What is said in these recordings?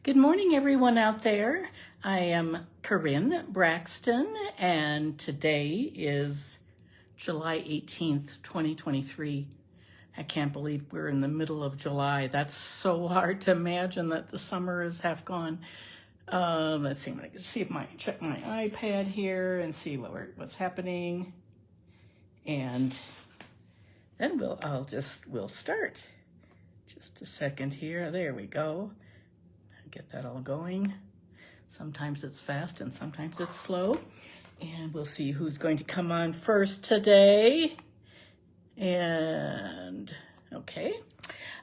Good morning, everyone out there. I am Corinne Braxton, and today is July 18th, 2023. I can't believe we're in the middle of July. That's so hard to imagine that the summer is half gone. Let's see. I'm going to see if check my iPad here and see what's happening, and then we'll start. Just a second here. There we go. Get that all going. Sometimes it's fast and sometimes it's slow. And we'll see who's going to come on first today. And okay.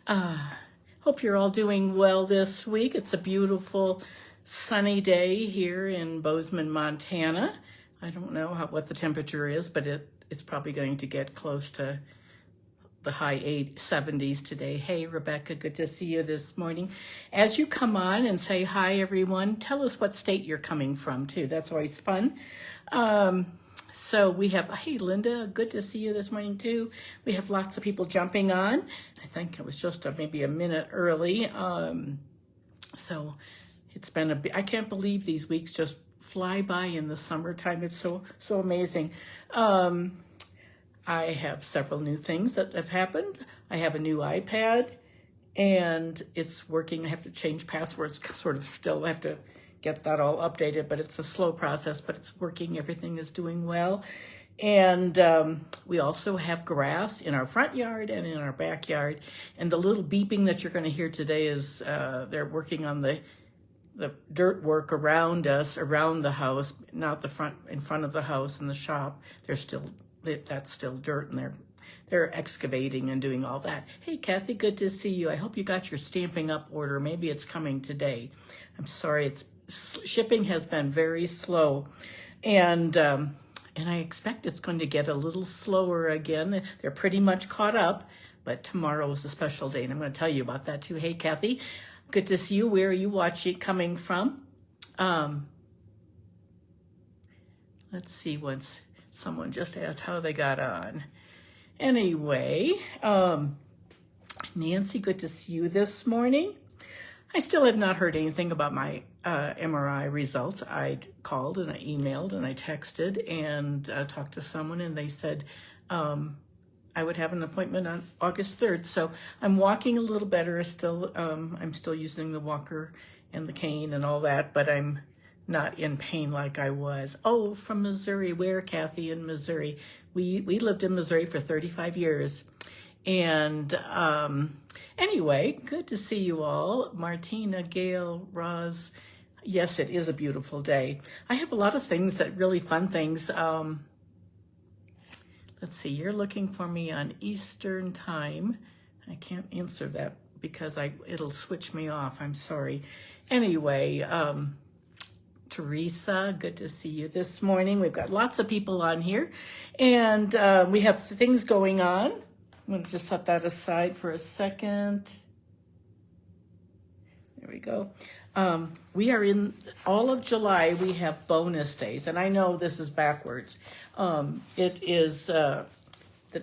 Hope you're all doing well this week. It's a beautiful sunny day here in Bozeman, Montana. I don't know what the temperature is, but it's probably going to get close to the high 70s today. Hey, Rebecca, good to see you this morning. As you come on and say hi, everyone, tell us what state you're coming from, too. That's always fun. So we have, hey, Linda, good to see you this morning, too. We have lots of people jumping on. I think it was just maybe a minute early. So it's been I can't believe these weeks just fly by in the summertime. It's so amazing. I have several new things that have happened. I have a new iPad and it's working. I have to change passwords, sort of still. I have to get that all updated, but it's a slow process, but it's working. Everything is doing well. And we also have grass in our front yard and in our backyard. And the little beeping that you're going to hear today is they're working on the dirt work around us, around the house, not in front of the house and the shop. That's still dirt, and they're excavating and doing all that. Hey, Kathy, good to see you. I hope you got your Stampin' Up order. Maybe it's coming today. I'm sorry, shipping has been very slow, and I expect it's going to get a little slower again. They're pretty much caught up, but tomorrow is a special day, and I'm going to tell you about that too. Hey, Kathy, good to see you. Where are you coming from? Let's see someone just asked how they got on. Anyway, Nancy, good to see you this morning. I still have not heard anything about my MRI results. I called and I emailed and I texted and talked to someone, and they said I would have an appointment on August 3rd. So I'm walking a little better still. I'm still using the walker and the cane and all that, but I'm not in pain like I was. Oh, from Missouri. Where, Kathy? In Missouri. We lived in Missouri for 35 years. And anyway, good to see you all. Martina, Gail, Roz. Yes, it is a beautiful day. I have a lot of things really fun things. Let's see, you're looking for me on Eastern time. I can't answer that because it'll switch me off. I'm sorry. Anyway, Teresa, good to see you this morning. We've got lots of people on here, and we have things going on. I'm going to just set that aside for a second. There we go. We are in all of July. We have bonus days, and I know this is backwards. It is the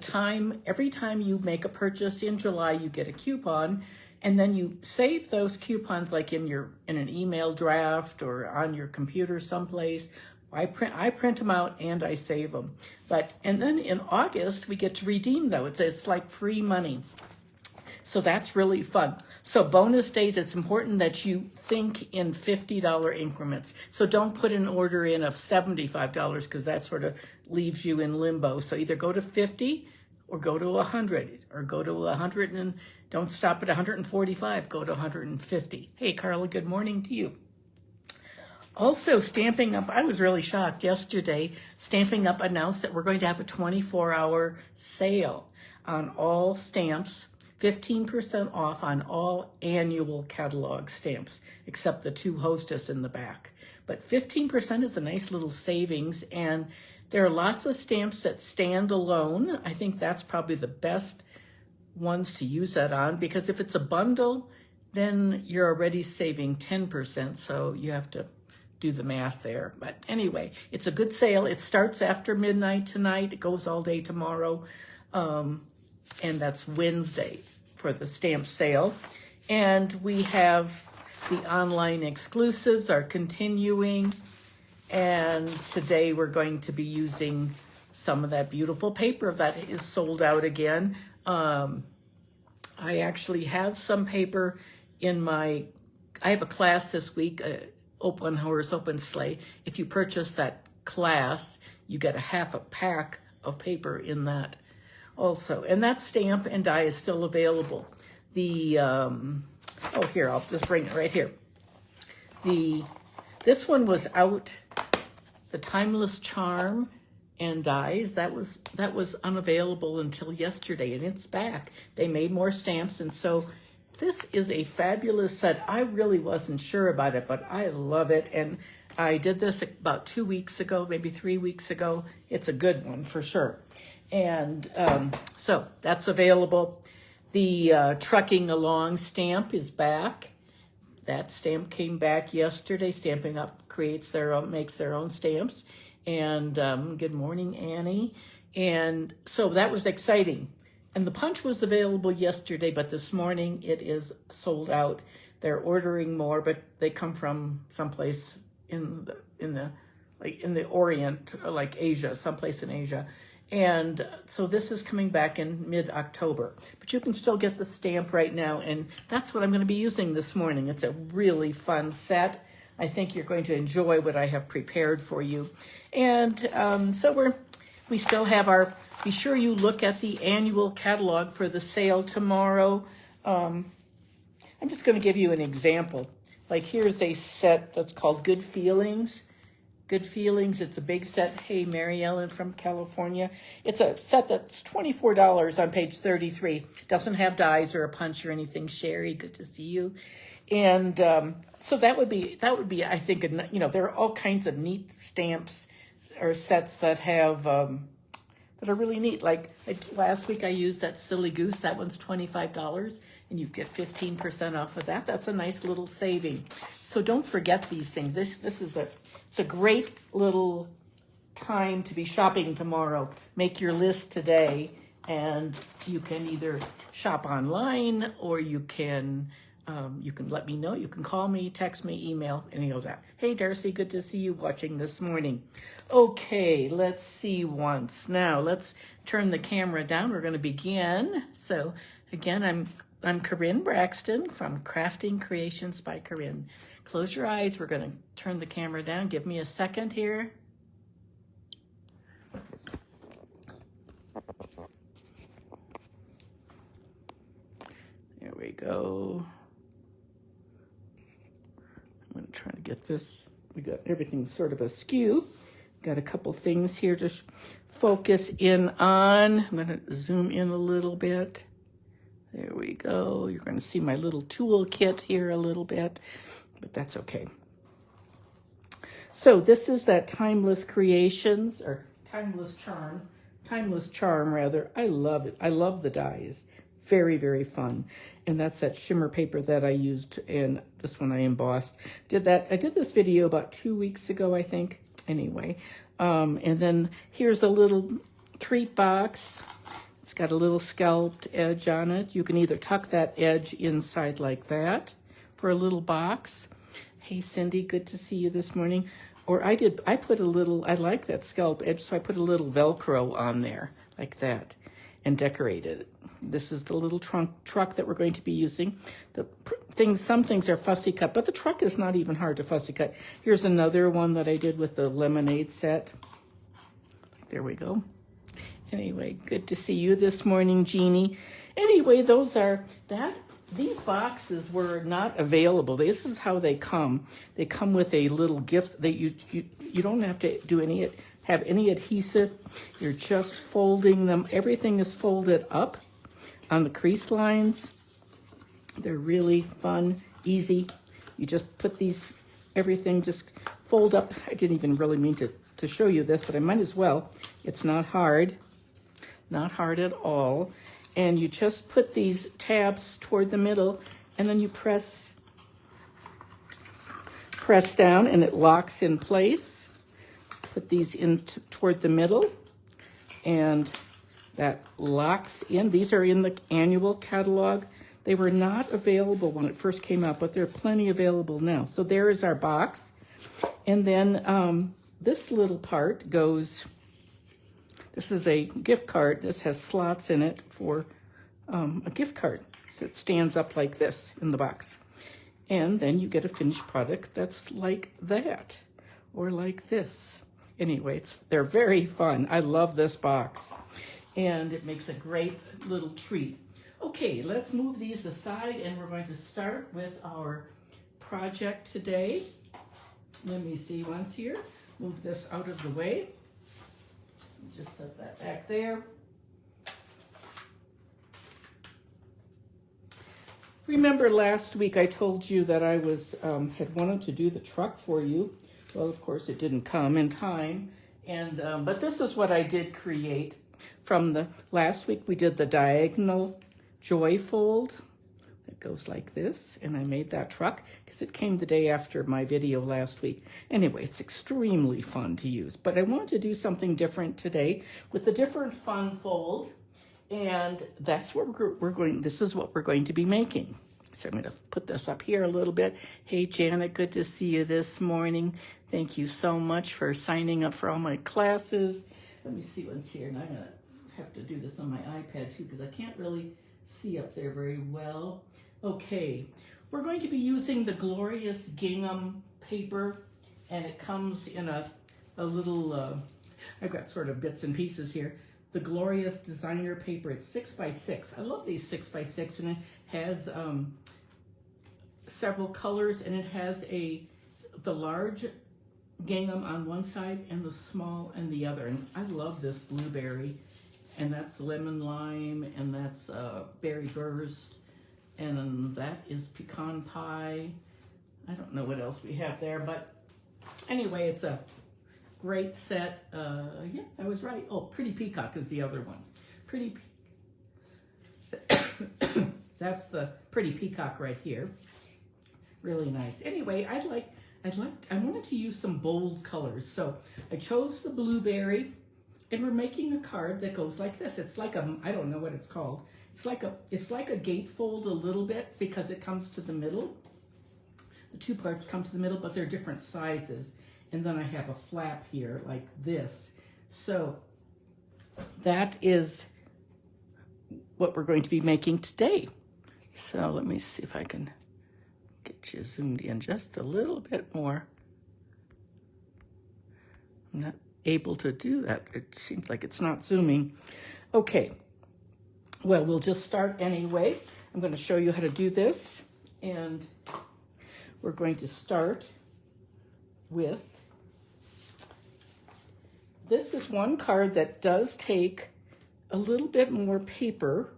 time, every time you make a purchase in July, you get a coupon. And then you save those coupons like in an email draft or on your computer someplace. I print them out and I save them. And then in August we get to redeem those. It's like free money. So that's really fun. So bonus days, it's important that you think in $50 increments. So don't put an order in of $75 because that sort of leaves you in limbo. So either go to 50 or go to 100 or go to 100 and don't stop at 145, go to 150. Hey, Carla, good morning to you. Also, Stampin' Up, I was really shocked yesterday. Stampin' Up announced that we're going to have a 24-hour sale on all stamps, 15% off on all annual catalog stamps, except the 2 Hostess in the back. But 15% is a nice little savings, and there are lots of stamps that stand alone. I think that's probably the best ones to use that on, because if it's a bundle, then you're already saving 10%, so you have to do the math there. But anyway, it's a good sale. It starts after midnight tonight. It goes all day tomorrow, and that's Wednesday for the stamp sale. And we have The online exclusives are continuing. And today we're going to be using some of that beautiful paper that is sold out again. I actually have some paper in I have a class this week, Open Horse, Open Sleigh. If you purchase that class, you get a half a pack of paper in that also. And that stamp and die is still available. The, oh, here, I'll just bring it right here. This one was out, the Timeless Charm and dies, that was unavailable until yesterday, and it's back. They made more stamps, and so this is a fabulous set. I really wasn't sure about it, but I love it, and I did this about 2 weeks ago, maybe 3 weeks ago. It's a good one for sure. And so that's available. The Trucking Along stamp is back. That stamp came back yesterday. Stampin' Up makes their own stamps. And good morning, Annie. And so that was exciting. And the punch was available yesterday, but this morning it is sold out. They're ordering more, but they come from someplace in the Orient, like Asia, someplace in Asia. And so this is coming back in mid-October. But you can still get the stamp right now, and that's what I'm going to be using this morning. It's a really fun set. I think you're going to enjoy what I have prepared for you. And so we still have be sure you look at the annual catalog for the sale tomorrow. I'm just going to give you an example. Like here's a set that's called Good Feelings. Good Feelings, it's a big set. Hey, Mary Ellen from California. It's a set that's $24 on page 33. Doesn't have dies or a punch or anything. Sherry, good to see you. And so that would be, I think, there are all kinds of neat stamps or sets that have, that are really neat. Like last week I used that Silly Goose. That one's $25 and you get 15% off of that. That's a nice little saving. So don't forget these things. It's a great little time to be shopping tomorrow. Make your list today, and you can either shop online or you can let me know. You can call me, text me, email, any of that. Hey, Darcy, good to see you watching this morning. Okay, let's see once. Now, let's turn the camera down. We're going to begin. So, again, I'm Corinne Braxton from Crafting Creations by Corinne. Close your eyes. We're going to turn the camera down. Give me a second here. There we go. I'm going to try to get this. We got everything sort of askew. Got a couple things here to focus in on. I'm going to zoom in a little bit. There we go. You're going to see my little tool kit here a little bit, but that's okay. So this is that Timeless Creations, or Timeless Charm rather. I love it. I love the dies. Very, very fun. And that's that shimmer paper that I used, and this one I embossed. I did this video about 2 weeks ago, I think. Anyway, and then here's a little treat box. It's got a little scalloped edge on it. You can either tuck that edge inside like that for a little box. Hey, Cindy, good to see you this morning. Or I put a little, I like that scallop edge, so I put a little Velcro on there like that and decorated it. This is the little truck that we're going to be using. Some things are fussy cut, but the truck is not even hard to fussy cut. Here's another one that I did with the lemonade set. There we go. Anyway, good to see you this morning, Jeannie. Anyway, these boxes were not available. This is how they come. They come with a little gift that you don't have to have any adhesive. You're just folding them. Everything is folded up on the crease lines. They're really fun, easy. You just put everything just fold up. I didn't even really mean to show you this, but I might as well. It's not hard. Not hard at all. And you just put these tabs toward the middle, and then you press down, and it locks in place. Put these in toward the middle, and that locks in. These are in the annual catalog. They were not available when it first came out, but there are plenty available now. So there is our box. And then this little part goes, this is a gift card. This has slots in it for a gift card. So it stands up like this in the box. And then you get a finished product that's like that or like this. Anyway, they're very fun. I love this box. And it makes a great little treat. Okay, let's move these aside and we're going to start with our project today. Let me see once here. Move this out of the way. Just set that back there. Remember last week I told you that I was had wanted to do the truck for you. Well, of course it didn't come in time, and but this is what I did create from the last week. We did the diagonal joy fold. It goes like this, and I made that truck because it came the day after my video last week. Anyway, it's extremely fun to use, but I want to do something different today with a different fun fold, and that's what we're going, this is what we're going to be making. So I'm going to put this up here a little bit. Hey, Janet, good to see you this morning. Thank you so much for signing up for all my classes. Let me see what's here, and I'm going to have to do this on my iPad too because I can't really see up there very well. Okay, we're going to be using the glorious gingham paper, and it comes in a little, I've got sort of bits and pieces here. The glorious designer paper, it's 6x6. I love these 6x6, and it has several colors, and it has the large gingham on one side and the small and the other. And I love this blueberry, and that's lemon lime, and that's berry burst. And that is pecan pie. I don't know what else we have there, but anyway, it's a great set. Yeah, I was right. Oh, Pretty Peacock is the other one. That's the Pretty Peacock right here. Really nice. Anyway, I wanted to use some bold colors, so I chose the blueberry, and we're making a card that goes like this. It's like I don't know what it's called. It's like a gatefold a little bit because it comes to the middle. The two parts come to the middle, but they're different sizes. And then I have a flap here like this. So that is what we're going to be making today. So let me see if I can get you zoomed in just a little bit more. I'm not able to do that. It seems like it's not zooming. Okay. Well, we'll just start anyway. I'm going to show you how to do this, and we're going to start with, this is one card that does take a little bit more paper.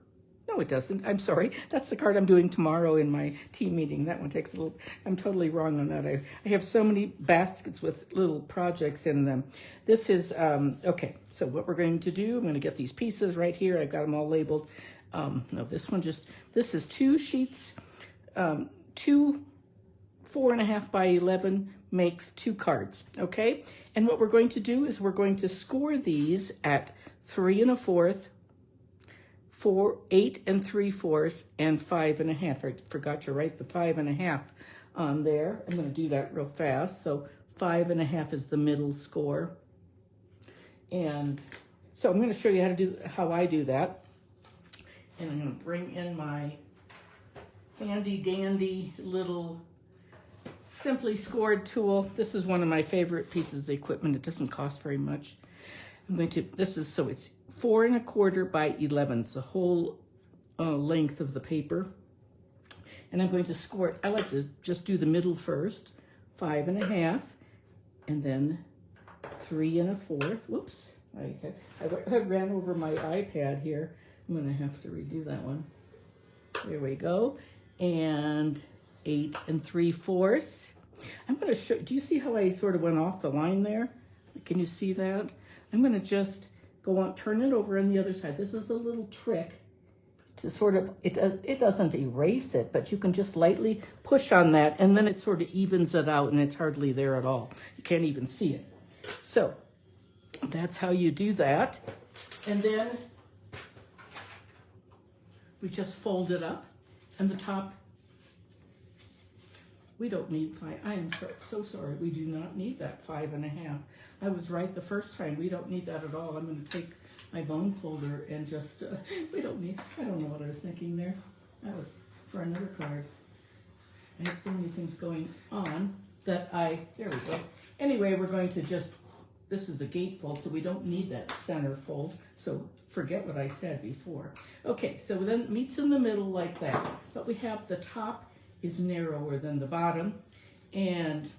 No, it doesn't. I'm sorry. That's the card I'm doing tomorrow in my team meeting. That one takes a little, I'm totally wrong on that. I have so many baskets with little projects in them. This is, okay, so what we're going to do, I'm going to get these pieces right here. I've got them all labeled. No, this one this is 2 sheets, 2 4.5 by 11 makes 2 cards, okay? And what we're going to do is we're going to score these at 3 1/4, 8 3/4, and 5 1/2. I forgot to write the 5 1/2 on there. I'm going to do that real fast. So 5 1/2 is the middle score. And so I'm going to show you how I do that. And I'm going to bring in my handy dandy little Simply Scored tool. This is one of my favorite pieces of equipment. It doesn't cost very much. I'm going to, so it's 4 1/4 by 11. It's the whole length of the paper. And I'm going to score it. I like to just do the middle first, 5 1/2, and then 3 1/4. Whoops, I ran over my iPad here. I'm going to have to redo that one. There we go. And 8 3/4. I'm going to show, do you see how I sort of went off the line there? Can you see that? I'm going to just go on, turn it over on the other side. This is a little trick to sort of, it doesn't erase it, but you can just lightly push on that, and then it sort of evens it out, and it's hardly there at all. You can't even see it. So that's how you do that. And then we just fold it up, And the top, we don't need 5. I am so sorry. We do not need that 5.5. I was right the first time. We don't need that at all. I'm going to take my bone folder and just, we don't need, I don't know what I was thinking there. That was for another card. I have so many things going on that there we go. Anyway, we're going to just, this is a gatefold, so we don't need that center fold. So forget what I said before. Okay, so then it meets in the middle like that. But we have the top is narrower than the bottom. And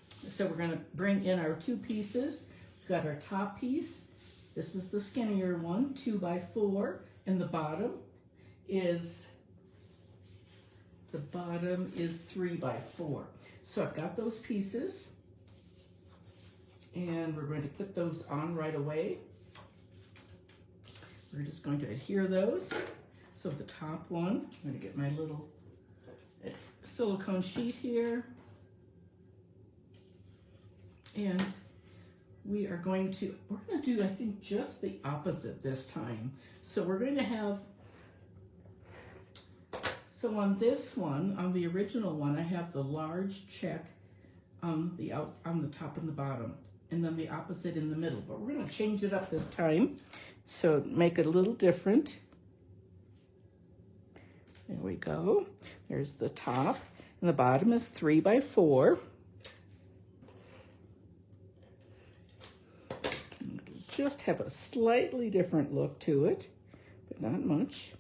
so we're going to bring in our 2 pieces. We've got our top piece. This is the skinnier one, 2x4, and the bottom is 3x4. So I've got those pieces, and we're going to put those on right away. We're just going to adhere those. So the top one, I'm going to get my little silicone sheet here, and we're going to do, I think, just the opposite this time. So we're going to have, so on this one, on the original one, I have the large check on the top and the bottom, and then the opposite in the middle. But we're going to change it up this time, so make it a little different. There we go. There's the top, and the bottom is 3x4. Just have a slightly different look to it, but not much.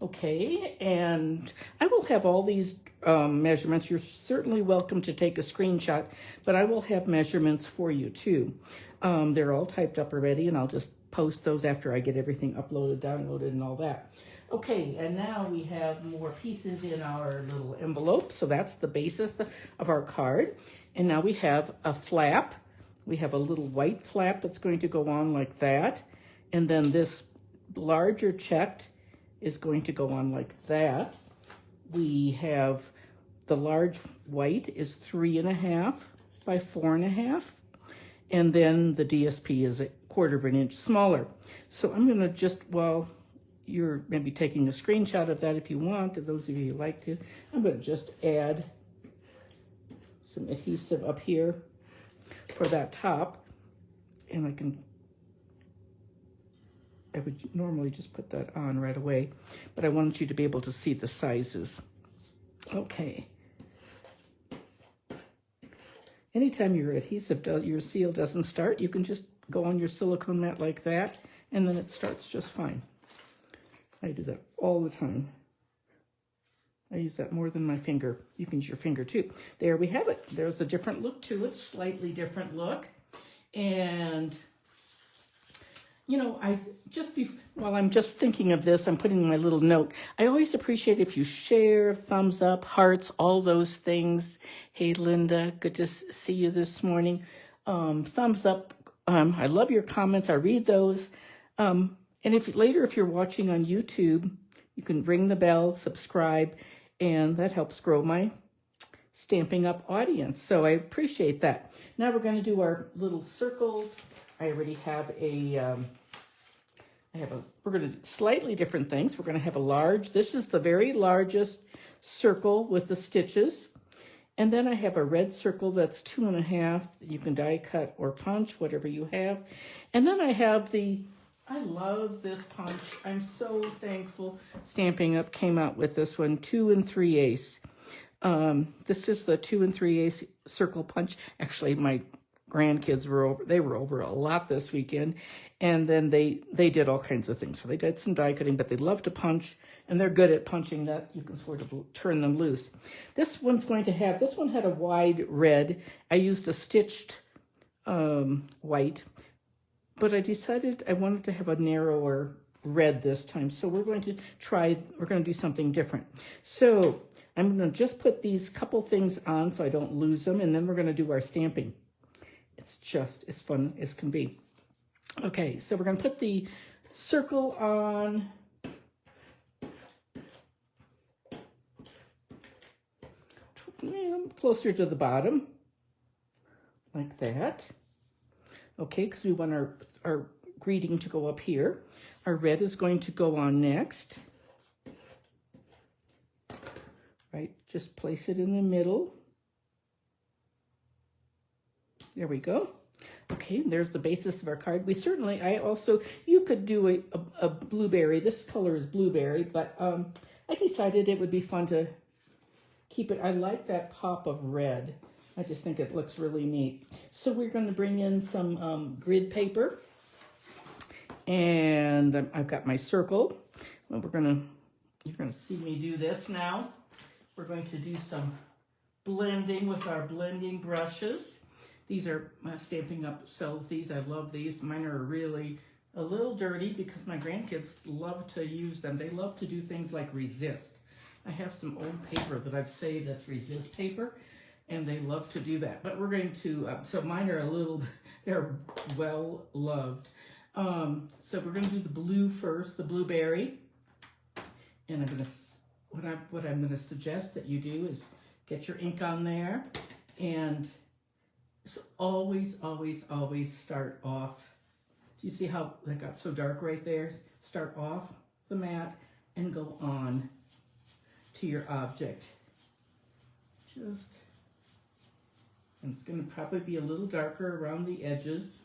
Okay, and I will have all these measurements. You're certainly welcome to take a screenshot, but I will have measurements for you too. They're all typed up already, and I'll just post those after I get everything uploaded, downloaded, and all that. Okay, and now we have more pieces in our little envelope. So that's the basis of our card. And now we have a flap. We have a little white flap that's going to go on like that. And then this larger checked is going to go on like that. We have the large white is 3.5 by 4.5. And then the DSP is 1/4 of an inch smaller. So I'm gonna just, well, you're maybe taking a screenshot of that if you want, to those of you who like to. I'm gonna just add some adhesive up here for that top, and I would normally just put that on right away, but I wanted you to be able to see the sizes. Okay. Anytime your your seal doesn't start, you can just go on your silicone mat like that, and then it starts just fine. I do that all the time. I use that more than my finger. You can use your finger too. There we have it. There's a different look to it, slightly different look. And, you know, while I'm just thinking of this, I'm putting my little note. I always appreciate if you share, thumbs up, hearts, all those things. Hey, Linda, good to see you this morning. Thumbs up. I love your comments. I read those. And if you're watching on YouTube, you can ring the bell, subscribe, and that helps grow my Stampin' Up audience. So I appreciate that. Now we're going to do our little circles. I already have we're going to do slightly different things. We're going to have this is the very largest circle with the stitches. And then I have a red circle that's 2.5. You can die cut or punch, whatever you have. And then I have I love this punch. I'm so thankful Stampin' Up came out with this one, 2 3/8. This is the 2 3/8 circle punch. Actually, my grandkids were over a lot this weekend, and then they did all kinds of things. So they did some die cutting, but they love to punch, and they're good at punching that. You can sort of turn them loose. This one had a wide red. I used a stitched white, but I decided I wanted to have a narrower red this time. So we're going to do something different. So I'm going to just put these couple things on so I don't lose them, and then we're going to do our stamping. It's just as fun as can be. Okay, so we're going to put the circle on. Closer to the bottom, like that. Okay, because we want our greeting to go up here. Our red is going to go on next. right? Just place it in the middle. There we go. Okay, there's the basis of our card. We certainly, you could do a blueberry. This color is blueberry, but I decided it would be fun to keep it. I like that pop of red. I just think it looks really neat. So we're going to bring in some grid paper. And I've got my circle. Well, you're going to see me do this now. We're going to do some blending with our blending brushes. These are Stampin' Up sells these. I love these. Mine are really a little dirty because my grandkids love to use them. They love to do things like resist. I have some old paper that I've saved that's resist paper, and they love to do that. But we're going to, so mine are they're well loved. So we're going to do the blue first, the blueberry. And I'm going to, what I'm going to suggest that you do is get your ink on there, and so always, always, always start off. Do you see how that got so dark right there? Start off the mat and go on to your object. And it's going to probably be a little darker around the edges.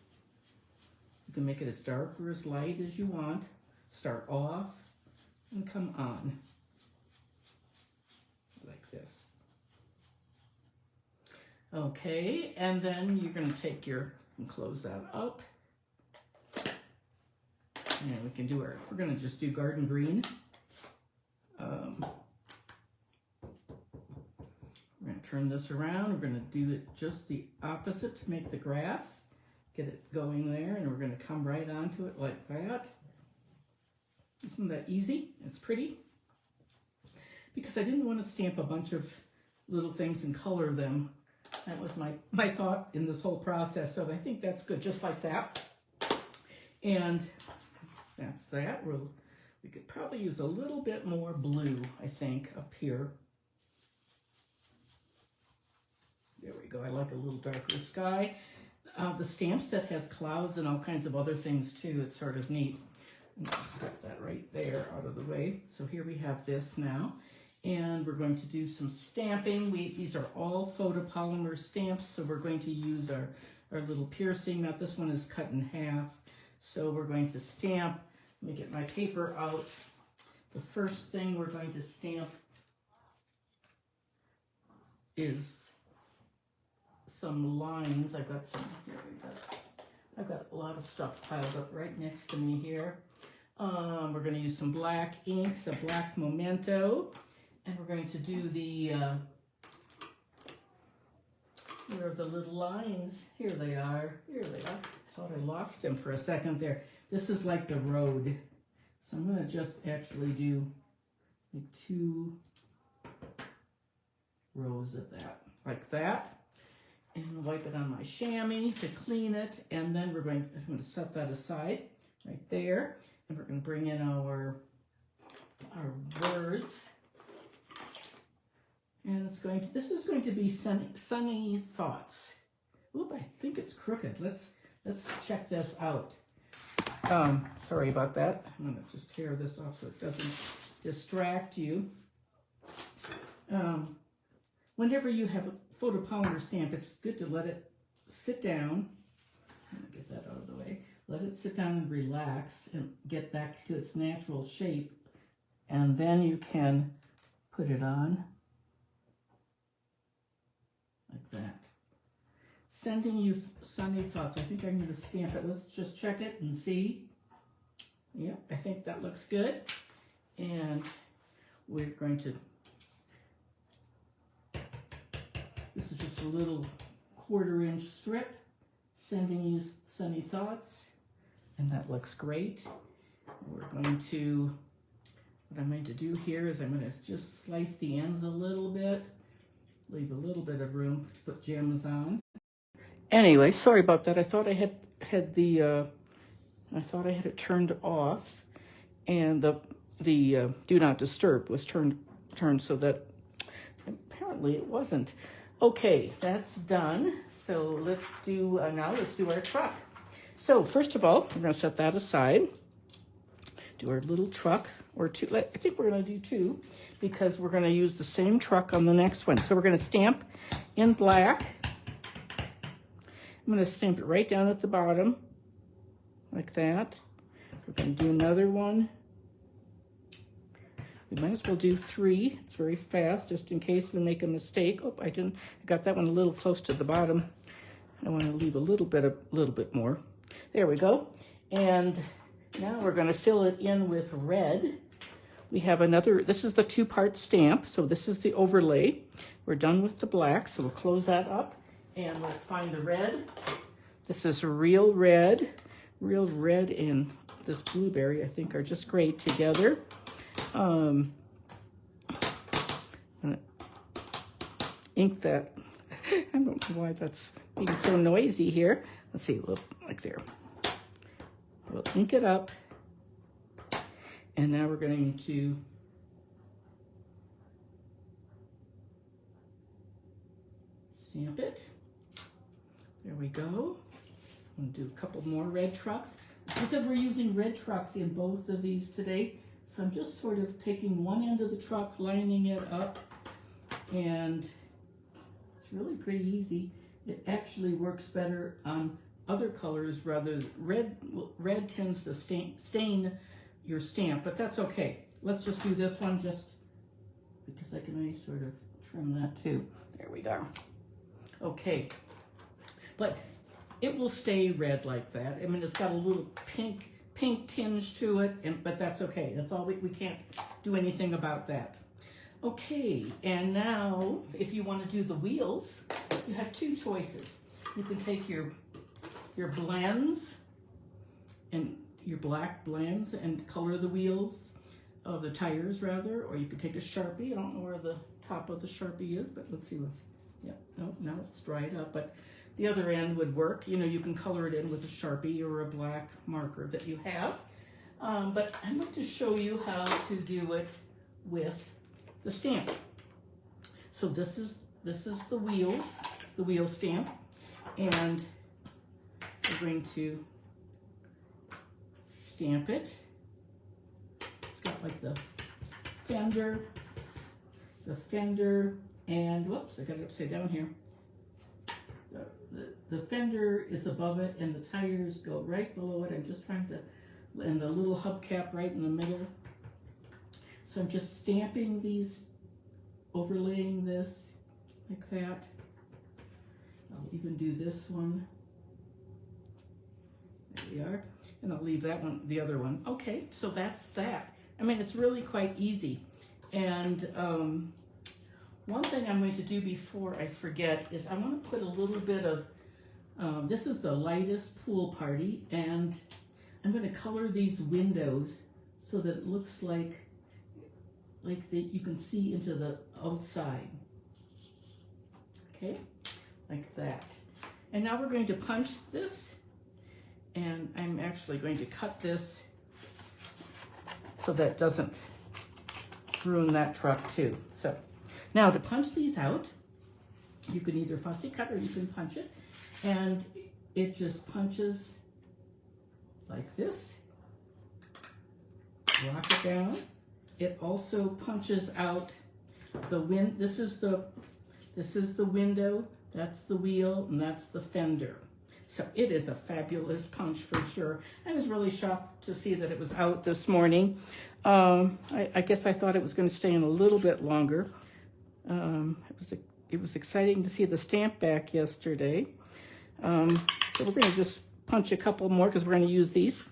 You can make it as dark or as light as you want. Start off and come on like this. Okay, and then you're going to take and close that up. And we can do we're going to just do garden green. We're going to turn this around. We're going to do it just the opposite to make the grass. Get it going there, and we're going to come right onto it like that. Isn't that easy? It's pretty. Because I didn't want to stamp a bunch of little things and color them. That was my thought in this whole process. So I think that's good, just like that. And that's that. We could probably use a little bit more blue, I think, up here. There we go. I like a little darker sky. The stamp set has clouds and all kinds of other things too. It's sort of neat. Set that right there out of the way. So here we have this now. And we're going to do some stamping. These are all photopolymer stamps, so we're going to use our little piercing. Now this one is cut in half. So we're going to stamp. Let me get my paper out. The first thing we're going to stamp is some lines. I've got a lot of stuff piled up right next to me here. We're going to use some black ink, some Black Momento, and we're going to do here are the little lines. Here they are. Here they are. I thought I lost them for a second there. This is like the road. So I'm going to just actually do like 2 rows of that, like that. And wipe it on my chamois to clean it. And then I'm going to set that aside right there. And we're going to bring in our words. And this is going to be sunny thoughts. Oop, I think it's crooked. Let's check this out. Sorry about that. I'm going to just tear this off so it doesn't distract you. Whenever you have a photopolymer stamp, it's good to let it sit down. I'm going to get that out of the way. Let it sit down and relax and get back to its natural shape. And then you can put it on like that. Sending you sunny thoughts. I think I'm going to stamp it. Let's just check it and see. Yeah, I think that looks good. And we're going to, this is just a little 1/4 inch strip. Sending you sunny thoughts. And that looks great. What I'm going to do here is I'm going to just slice the ends a little bit. Leave a little bit of room to put gems on. Anyway, sorry about that. I thought I had it turned off, and the do not disturb was turned so that apparently it wasn't. Okay, that's done. So let's do our truck. So first of all, we're going to set that aside. Do our little truck or 2. I think we're going to do 2 because we're going to use the same truck on the next one. So we're going to stamp in black. I'm going to stamp it right down at the bottom, like that. We're going to do another one. We might as well do 3. It's very fast, just in case we make a mistake. Oh, I got that one a little close to the bottom. I want to leave a little bit more. There we go. And now we're going to fill it in with red. We have another, this is the 2-part stamp, so this is the overlay. We're done with the black, so we'll close that up. And let's find the red. This is real red. Real red and this blueberry, I think, are just great together. I'm gonna ink that. I don't know why that's being so noisy here. Let's see, look, like there. We'll ink it up. And now we're going to stamp it. There we go. I'm going to do a couple more red trucks. Because we're using red trucks in both of these today, so I'm just sort of taking one end of the truck, lining it up, and it's really pretty easy. It actually works better on other colors rather than red tends to stain your stamp, but that's okay. Let's just do this one just because I can always sort of trim that too. There we go. Okay, but it will stay red like that. I mean, it's got a little pink tinge to it, but that's okay. That's all, we can't do anything about that. Okay, and now if you want to do the wheels, you have 2 choices. You can take your blends and your black blends and color the wheels of the tires rather, or you could take a Sharpie. I don't know where the top of the Sharpie is, but let's see yeah, no, now it's dried up, but the other end would work. You know, you can color it in with a Sharpie or a black marker that you have. But I'm going to show you how to do it with the stamp. So this is the wheels, the wheel stamp, and we're going to stamp it. It's got like the fender, and whoops, I got it upside down here. The fender is above it and the tires go right below it. I'm just trying to, and the little hubcap right in the middle. So I'm just stamping these, overlaying this like that. I'll even do this one. There we are. And I'll leave that one, the other one. Okay, so that's that. I mean, it's really quite easy. And one thing I'm going to do before I forget is I want to put a little bit of, this is the lightest pool party, and I'm going to color these windows so that it looks like you can see into the outside. Okay, like that. And now we're going to punch this, and I'm actually going to cut this so that it doesn't ruin that truck too. So now to punch these out, you can either fussy cut or you can punch it, and it just punches like this. Rock it down. It also punches out the this is the window, that's the wheel, and that's the fender. So it is a fabulous punch for sure. I was really shocked to see that it was out this morning. I guess I thought it was going to stay in a little bit longer. It was exciting to see the stamp back yesterday. So we're going to just punch a couple more because we're going to use these.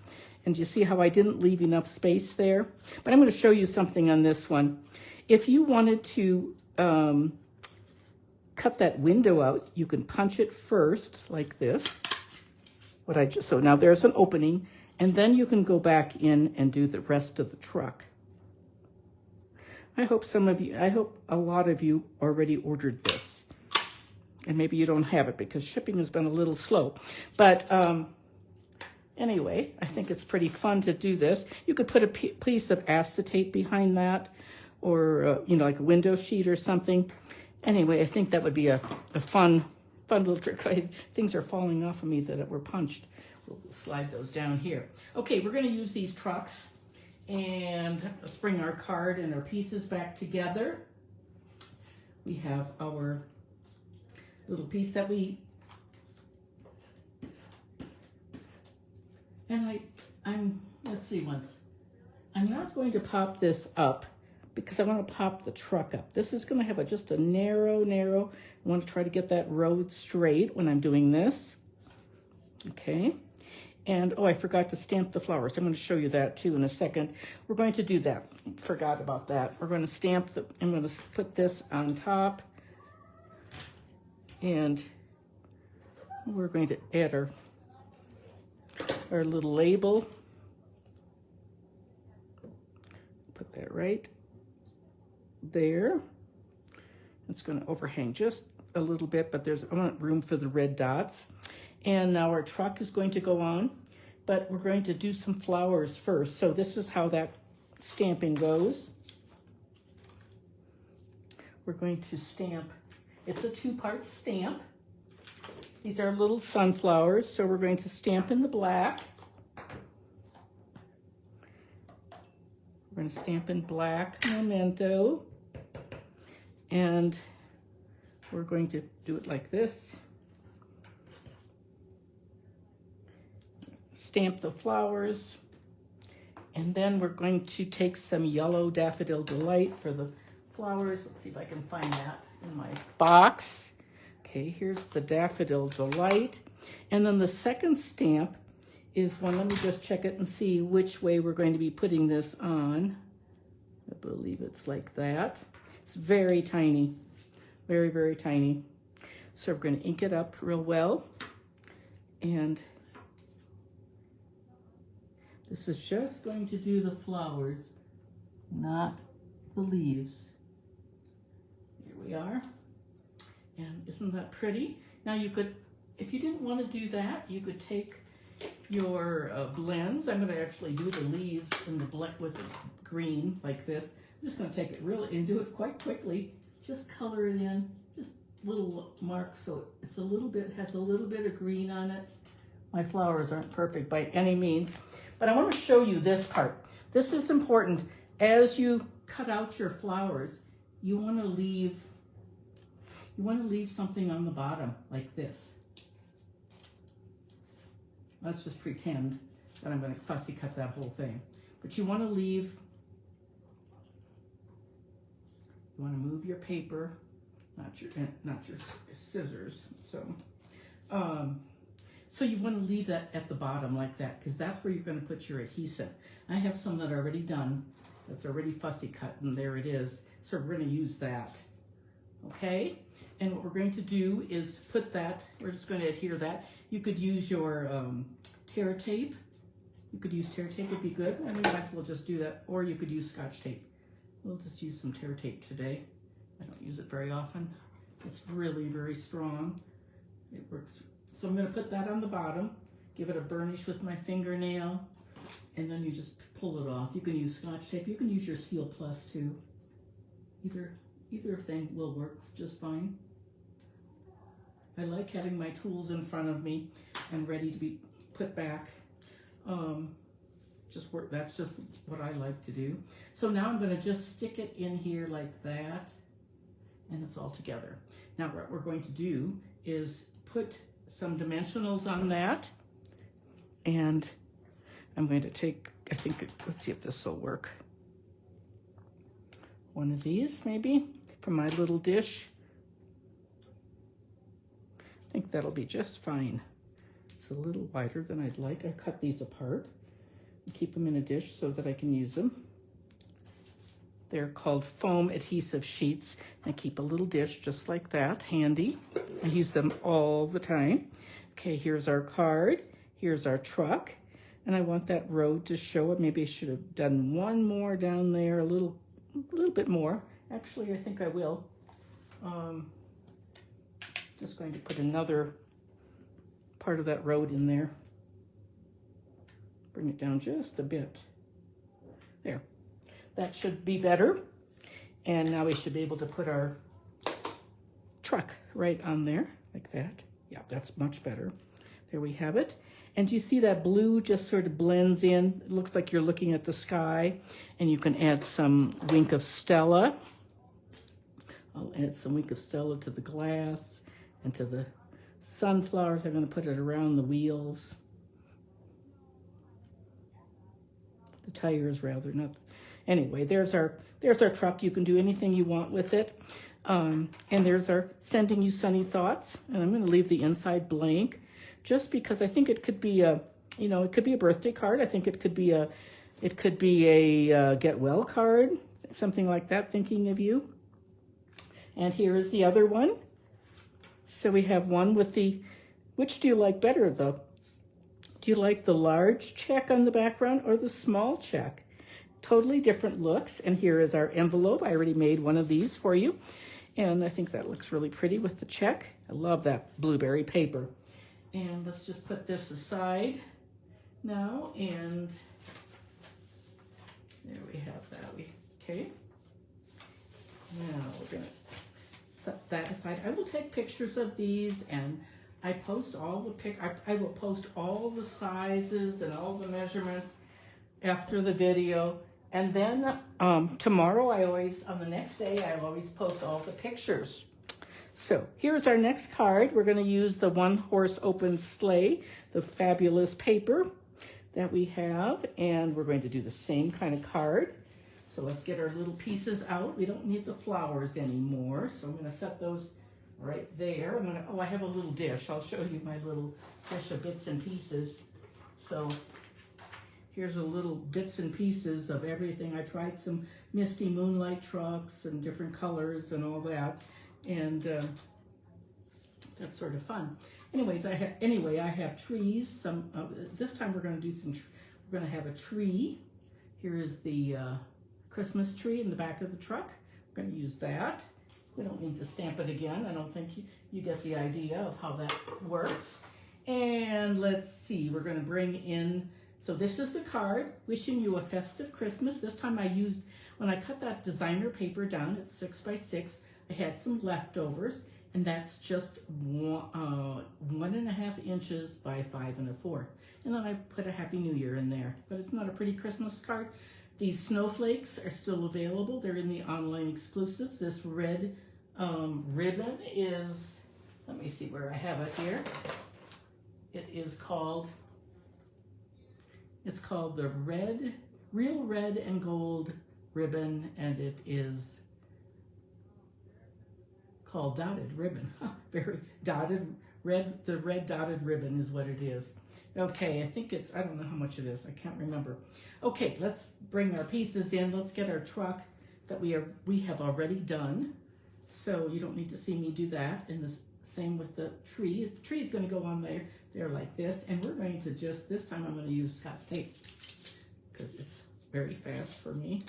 And you see how I didn't leave enough space there? But I'm going to show you something on this one. If you wanted to cut that window out, you can punch it first like this. So now there's an opening, and then you can go back in and do the rest of the truck. I hope a lot of you already ordered this. And maybe you don't have it because shipping has been a little slow. But anyway, I think it's pretty fun to do this. You could put a piece of acetate behind that, or like a window sheet or something. Anyway, I think that would be a fun little trick. Things are falling off of me that were punched. We'll slide those down here. Okay, we're going to use these trucks, And let's bring our card and our pieces back together. We have our little piece that we, and let's see once. I'm not going to pop this up because I want to pop the truck up. This is going to have just a narrow. I want to try to get that road straight when I'm doing this. Okay. And, oh, I forgot to stamp the flowers. I'm going to show you that too in a second. We're going to do that. Forgot about that. We're going to stamp I'm going to put this on top. And we're going to add our little label. Put that right there. It's going to overhang just a little bit, but I want room for the red dots. And now our truck is going to go on, but we're going to do some flowers first. So this is how that stamping goes. We're going to stamp, it's a 2-part stamp. These are little sunflowers, so we're going to stamp in the black. We're going to stamp in Black Momento. And we're going to do it like this. Stamp the flowers, and then we're going to take some yellow Daffodil Delight for the flowers. Let's see if I can find that in my box. Okay, here's the Daffodil Delight. And then the second stamp is one, let me just check it and see which way we're going to be putting this on. I believe it's like that. It's very tiny, very tiny. So we're going to ink it up real well. And this is just going to do the flowers, not the leaves. Here we are. And isn't that pretty? Now you could, if you didn't want to do that, you could take your blends. I'm going to actually do the leaves in the with the green like this. I'm just going to take it really and do it quite quickly. Just color it in, just little marks so it's a little bit, has a little bit of green on it. My flowers aren't perfect by any means. But I want to show you this part. This is important. As you cut out your flowers, you want to leave something on the bottom like this. Let's just pretend that I'm going to fussy cut that whole thing. But you want to move your paper, not your scissors. So you want to leave that at the bottom like that, because that's where you're going to put your adhesive. I have some that are already done, that's already fussy cut, and there it is. So we're going to use that, okay? And what we're going to do is put that, we're just going to adhere that. You could use your tear tape. You could use tear tape, would be good. I mean, might as well just do that. Or you could use Scotch tape. We'll just use some tear tape today. I don't use it very often. It's really very strong. It works. So I'm going to put that on the bottom, give it a burnish with my fingernail, and then you just pull it off. You can use Scotch tape. You can use your Seal Plus too. Either thing will work just fine. I like having my tools in front of me and ready to be put back. That's just what I like to do. So now I'm going to just stick it in here like that, and it's all together. Now what we're going to do is put some dimensionals on that, and I'm going to take, let's see if this will work. One of these maybe from my little dish. I think that'll be just fine. It's a little wider than I'd like. I cut these apart and keep them in a dish so that I can use them. They're called foam adhesive sheets. I keep a little dish just like that, handy. I use them all the time. Okay, here's our card. Here's our truck. And I want that road to show it. Maybe I should have done one more down there, a little bit more. Actually, I think I will. Just going to put another part of that road in there. Bring it down just a bit. There. That should be better. And now we should be able to put our truck right on there like that. Yeah, that's much better. There we have it. And you see that blue just sort of blends in. It looks like you're looking at the sky. And you can add some Wink of Stella. I'll add some Wink of Stella to the glass and to the sunflowers. I'm going to put it around the wheels. The tires, rather, not. Anyway, there's our truck. You can do anything you want with it. And there's our sending you sunny thoughts. And I'm going to leave the inside blank, just because I think it could be a, you know, it could be a birthday card. I think it could be a get well card, something like that. Thinking of you. And here is the other one. So we have one with the, which do you like better though? Do you like the large check on the background or the small check? Totally different looks. And here is our envelope. I already made one of these for you. And I think that looks really pretty with the check. I love that blueberry paper. And let's just put this aside now. And there we have that. Okay. Now we're going to set that aside. I will take pictures of these, and I post all the I will post all the sizes and all the measurements after the video. And then tomorrow, on the next day, I'll always post all the pictures. So here's our next card. We're going to use the One Horse Open Sleigh, the fabulous paper that we have, and we're going to do the same kind of card. So let's get our little pieces out. We don't need the flowers anymore, so I'm going to set those right there. I have a little dish. I'll show you my little dish of bits and pieces. So here's a little bits and pieces of everything. I tried some misty moonlight trucks and different colors and all that, and that's sort of fun. Anyways, I have trees. This time we're going to do we're going to have a tree. Here is the Christmas tree in the back of the truck. We're going to use that. We don't need to stamp it again. I don't think you get the idea of how that works. And let's see, we're going to bring in, so this is the card, wishing you a festive Christmas. This time when I cut that designer paper down, it's 6 by 6, I had some leftovers, and that's just 1.5 inches by 5 1/4. And then I put a Happy New Year in there. But it's not a pretty Christmas card. These snowflakes are still available. They're in the online exclusives. This red ribbon is, let me see where I have it here. It's called the Real Red and Gold ribbon, and it is called Dotted Ribbon. Very dotted, the red dotted ribbon is what it is. Okay, I think I don't know how much it is. I can't remember. Okay, let's bring our pieces in. Let's get our truck that we have already done. So you don't need to see me do that. And the same with the tree. The tree is going to go on there like this. And we're going to this time I'm going to use Scotch tape because it's very fast for me.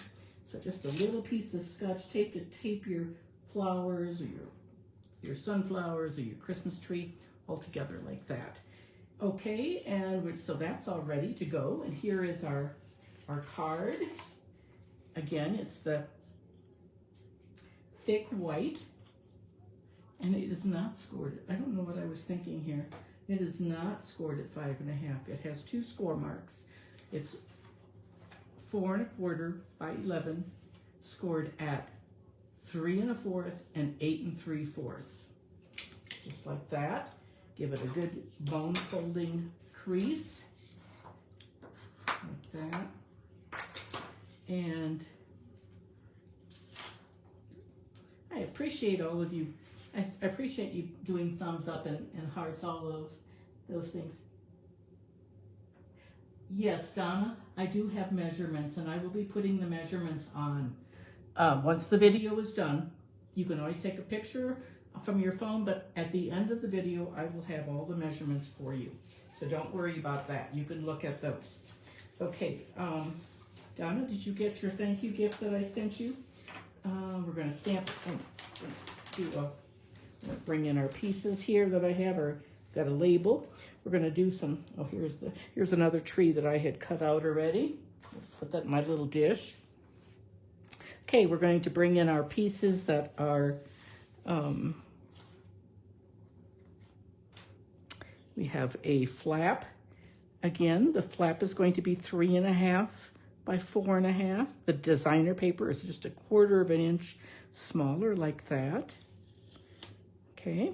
So just a little piece of Scotch tape to tape your flowers or your sunflowers or your Christmas tree all together like that. Okay, and so that's all ready to go. And here is our card. Again, it's the thick white, and it is not scored. I don't know what I was thinking here. It is not scored at 5 1/2. It has 2 score marks. It's 4 1/4 by 11, scored at 3 1/4 and 8 3/4. Just like that. Give it a good bone folding crease, like that. And I appreciate all of you. I appreciate you doing thumbs up and hearts, all of those things. Yes, Donna, I do have measurements, and I will be putting the measurements on. Once the video is done, you can always take a picture from your phone, but at the end of the video, I will have all the measurements for you. So don't worry about that. You can look at those. Okay, Donna, did you get your thank you gift that I sent you? We're going to stamp and bring in our pieces here that I have, got a label. We're going to do some, here's another tree that I had cut out already. Let's put that in my little dish. Okay, we're going to bring in our pieces that are, we have a flap Again, the flap is going to be 3.5 by 4.5. The designer paper is just 1/4 of an inch smaller, like that. Okay,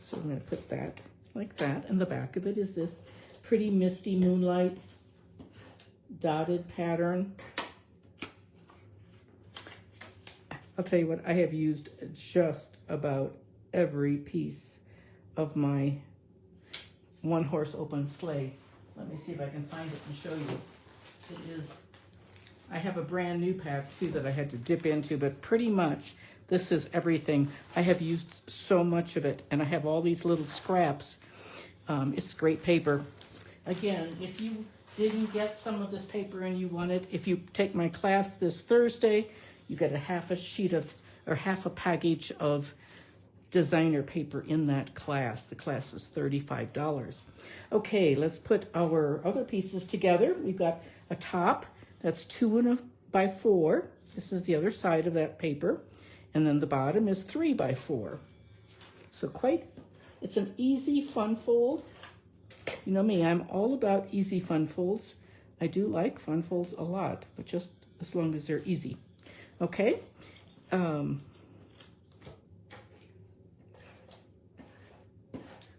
so I'm going to put that like that, and the back of it is this pretty misty moonlight dotted pattern. I'll tell you what, I have used just about every piece of my one-horse open sleigh. Let me see if I can find it and show you. It is, I have a brand new pack too that I had to dip into, but pretty much this is everything. I have used so much of it, and I have all these little scraps. It's great paper. Again, if you didn't get some of this paper and you want it, if you take my class this Thursday, you get a half a package of designer paper in that class. The class is $35. Okay, let's put our other pieces together. We've got a top that's 2 by 4. This is the other side of that paper. And then the bottom is 3 by 4. So it's an easy fun fold. You know me, I'm all about easy fun folds. I do like fun folds a lot, but just as long as they're easy. Okay.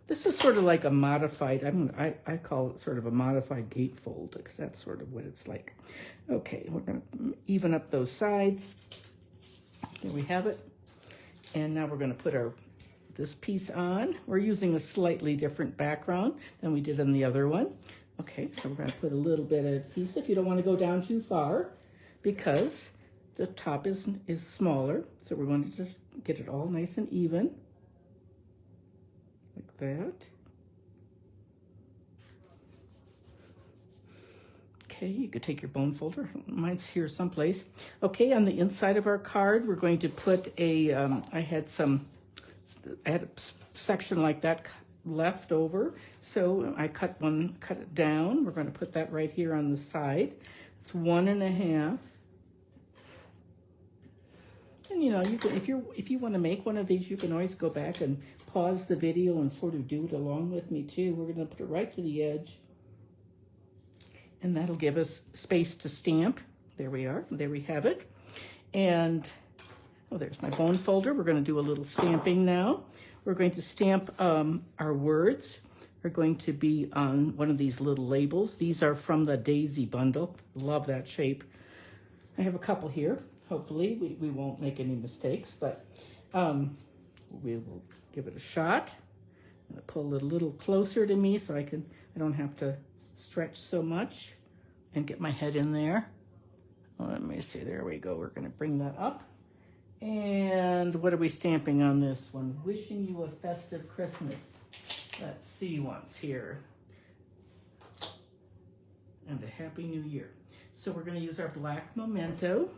This is sort of like a modified, I call it sort of a modified gatefold, because that's sort of what it's like. Okay, we're going to even up those sides. There we have it. And now we're going to put this piece on. We're using a slightly different background than we did on the other one. Okay, so we're going to put a little bit of adhesive. You don't want to go down too far because the top is smaller. So we're going to just get it all nice and even. Like that. Okay, you could take your bone folder. Mine's here someplace. Okay, on the inside of our card, we're going to put I had a section like that left over. So I cut it down. We're going to put that right here on the side. It's 1.5. And you know, you can, if you want to make one of these, you can always go back and pause the video and sort of do it along with me too. We're going to put it right to the edge. And that'll give us space to stamp. There we are. There we have it. And, oh, there's my bone folder. We're going to do a little stamping now. We're going to stamp our words. Are going to be on one of these little labels. These are from the Daisy bundle. Love that shape. I have a couple here. Hopefully we won't make any mistakes, but we will give it a shot. I'm going to pull it a little closer to me so I don't have to stretch so much and get my head in there. Let me see, there we go. We're going to bring that up. And what are we stamping on this one? Wishing you a festive Christmas. Let's see once here. And a Happy New Year. So we're going to use our Black Momento.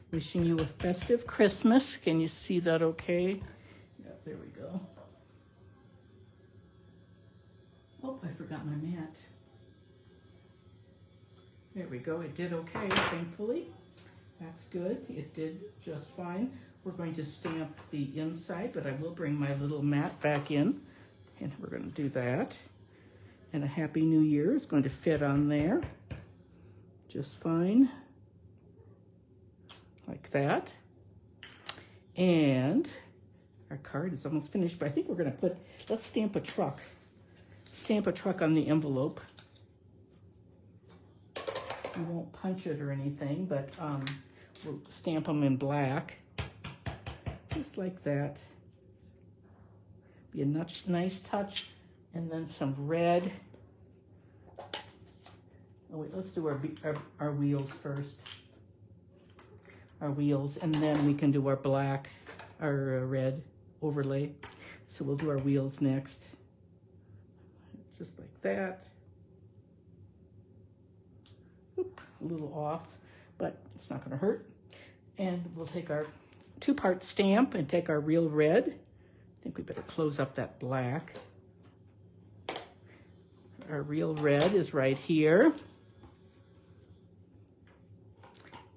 Wishing you a festive Christmas. Can you see that okay? Yeah, there we go. Oh, I forgot my mat. There we go. It did okay, thankfully. That's good. It did just fine. We're going to stamp the inside, but I will bring my little mat back in, and we're going to do that. And a Happy New Year is going to fit on there just fine, like that. And our card is almost finished, but I think we're going to let's stamp a truck. Stamp a truck on the envelope. We won't punch it or anything, but we'll stamp them in black. Just like that. Be a nice touch. And then some red. Oh wait, let's do our wheels first. Our wheels, and then we can do our black, our red overlay. So we'll do our wheels next. Just like that. Oop, a little off, but it's not going to hurt. And we'll take our 2-part stamp and take our real red. I think we better close up that black. Our real red is right here.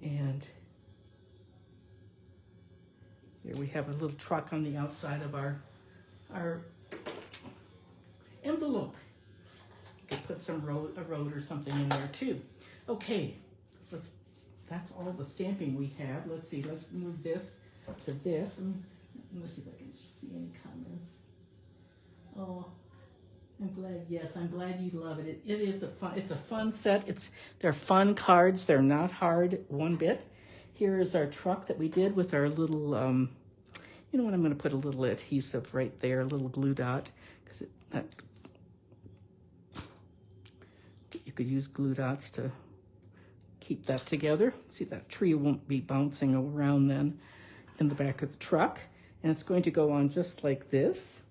And here we have a little truck on the outside of our envelope. You could put some a road or something in there too. Okay, that's all the stamping we have. Let's see, let's move this to this. And let's see if I can see any comments. Oh, I'm glad, yes, I'm glad you love it. It is it's a fun set. They're fun cards. They're not hard one bit. Here is our truck that we did with our little, you know what, I'm going to put a little adhesive right there, a little glue dot, because you could use glue dots to keep that together. See, that tree won't be bouncing around then in the back of the truck. And it's going to go on just like this.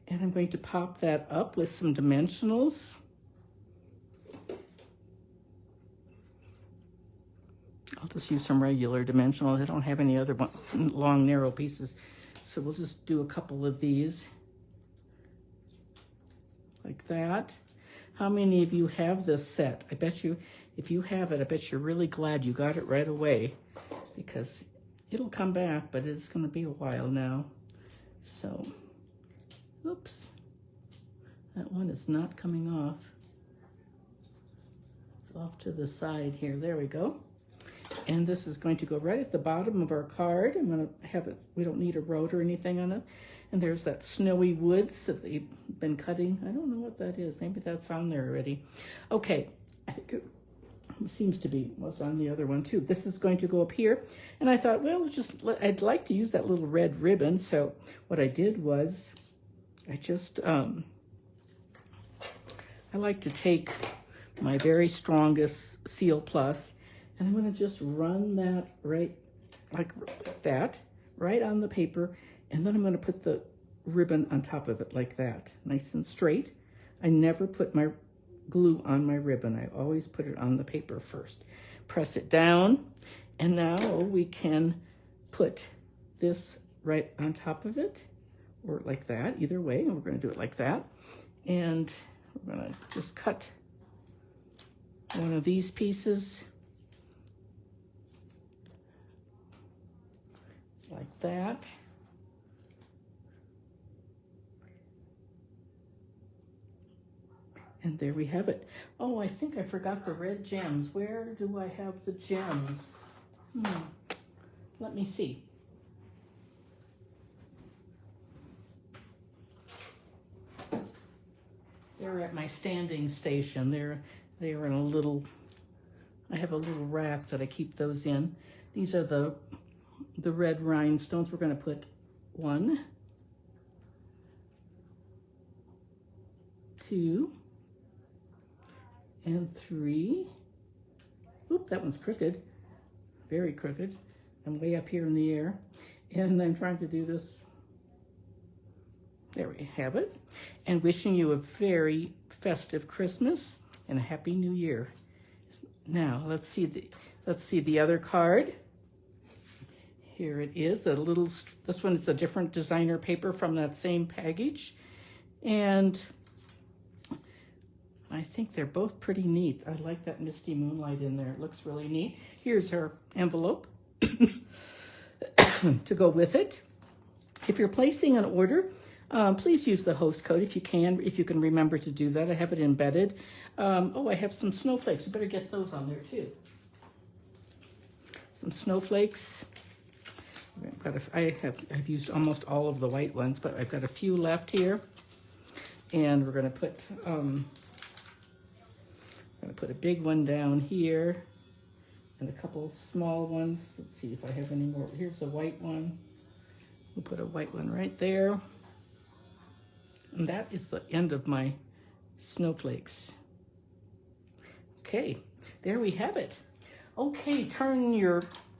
And I'm going to pop that up with some dimensionals. I'll just use some regular dimensional. I don't have any other long, narrow pieces. So we'll just do a couple of these like that. How many of you have this set? I bet you, if you have it, I bet you're really glad you got it right away, because it'll come back, but it's going to be a while now. So, oops, that one is not coming off. It's off to the side here. There we go. And this is going to go right at the bottom of our card. I'm going to have it, we don't need a road or anything on it. And there's that snowy woods that they've been cutting. I don't know what that is. Maybe that's on there already. Okay, I think it seems to be what's on the other one too. This is going to go up here. And I thought, well, I'd like to use that little red ribbon. So what I did was, I like to take my very strongest Seal Plus, and I'm going to just run that right like that, right on the paper. And then I'm going to put the ribbon on top of it like that, nice and straight. I never put my glue on my ribbon. I always put it on the paper first. Press it down, and now we can put this right on top of it, or like that, either way. And we're going to do it like that. And we're going to just cut one of these pieces like that. And there we have it. Oh, I think I forgot the red gems. Where do I have the gems? Let me see. They're at my standing station. They're in a little, I have a little rack that I keep those in. These are the red rhinestones. We're going to put 1, 2, and 3. Oop, that one's crooked. Very crooked. I'm way up here in the air. And I'm trying to do this. There we have it. And wishing you a very festive Christmas and a Happy New Year. Now, let's see the other card. Here it is. This one is a different designer paper from that same package. And I think they're both pretty neat. I like that misty moonlight in there. It looks really neat. Here's her envelope to go with it. If you're placing an order, please use the host code if you can remember to do that. I have it embedded. Oh, I have some snowflakes. You better get those on there too. Some snowflakes. I've used almost all of the white ones, but I've got a few left here. And we're going to put a big one down here and a couple small ones. Let's see if I have any more. Here's a white one. We'll put a white one right there. And that is the end of my snowflakes. Okay, there we have it. Okay,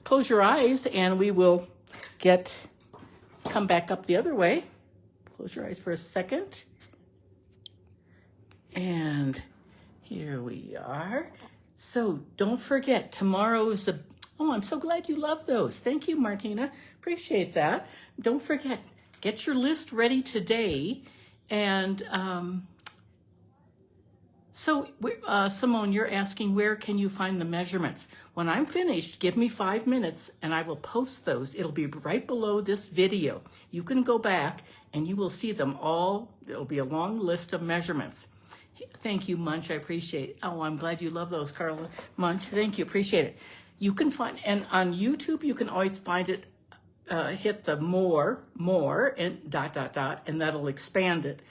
close your eyes and we will come back up the other way. Close your eyes for a second. And here we are. So don't forget, tomorrow is oh, I'm so glad you love those. Thank you, Martina. Appreciate that. Don't forget, get your list ready today. And So, Simone, you're asking where can you find the measurements? When I'm finished, give me 5 minutes and I will post those. It'll be right below this video. You can go back and you will see them all. There'll be a long list of measurements. Thank you, Munch. I appreciate it. Oh, I'm glad you love those, Carla. Munch, thank you. Appreciate it. You can find, and on YouTube, you can always find it. Hit the more, and ... and that'll expand it.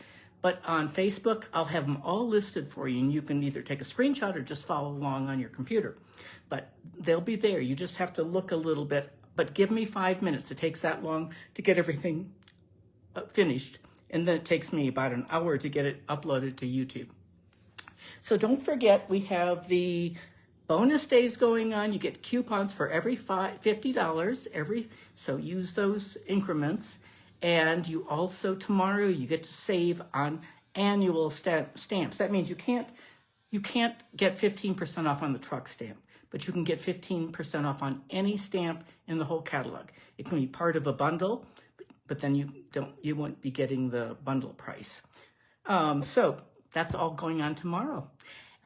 But on Facebook, I'll have them all listed for you, and you can either take a screenshot or just follow along on your computer. But they'll be there. You just have to look a little bit. But give me 5 minutes. It takes that long to get everything finished. And then it takes me about an hour to get it uploaded to YouTube. So don't forget, we have the bonus days going on. You get coupons for every $50 so use those increments. And you also, tomorrow, you get to save on annual stamps. That means you can't get 15% off on the truck stamp, but you can get 15% off on any stamp in the whole catalog. It can be part of a bundle, but then you won't be getting the bundle price. So that's all going on tomorrow.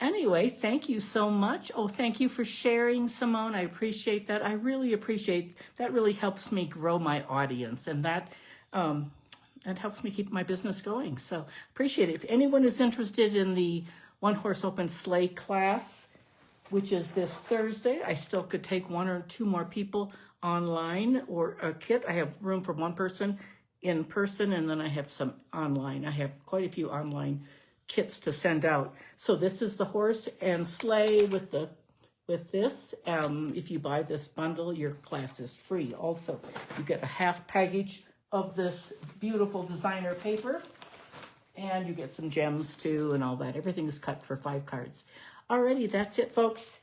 Anyway, thank you so much. Oh, thank you for sharing, Simone. I appreciate that. I really appreciate that. Really helps me grow my audience, and that helps me keep my business going. So appreciate it. If anyone is interested in the One Horse Open Sleigh class, which is this Thursday, I still could take 1 or 2 more people online or a kit. I have room for 1 person in person, and then I have some online. I have quite a few online kits to send out. So this is the horse and sleigh with this. If you buy this bundle, your class is free. Also, you get a half package of this beautiful designer paper, and you get some gems too and all that. Everything is cut for 5 cards. Alrighty, that's it, folks.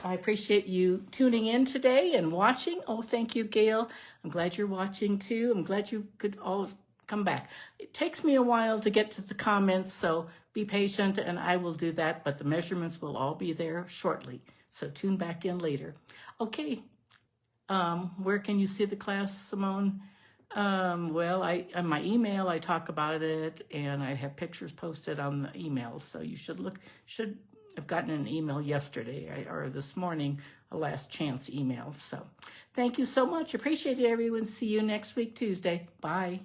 I appreciate you tuning in today and watching. Oh, thank you, Gail. I'm glad you're watching too. I'm glad you could all come back. It takes me a while to get to the comments, so be patient and I will do that, but the measurements will all be there shortly. So tune back in later. Okay, where can you see the class, Simone? Well, on my email, I talk about it and I have pictures posted on the email. So you should have gotten an email yesterday or this morning, a last chance email. So thank you so much. Appreciate it, everyone. See you next week, Tuesday. Bye.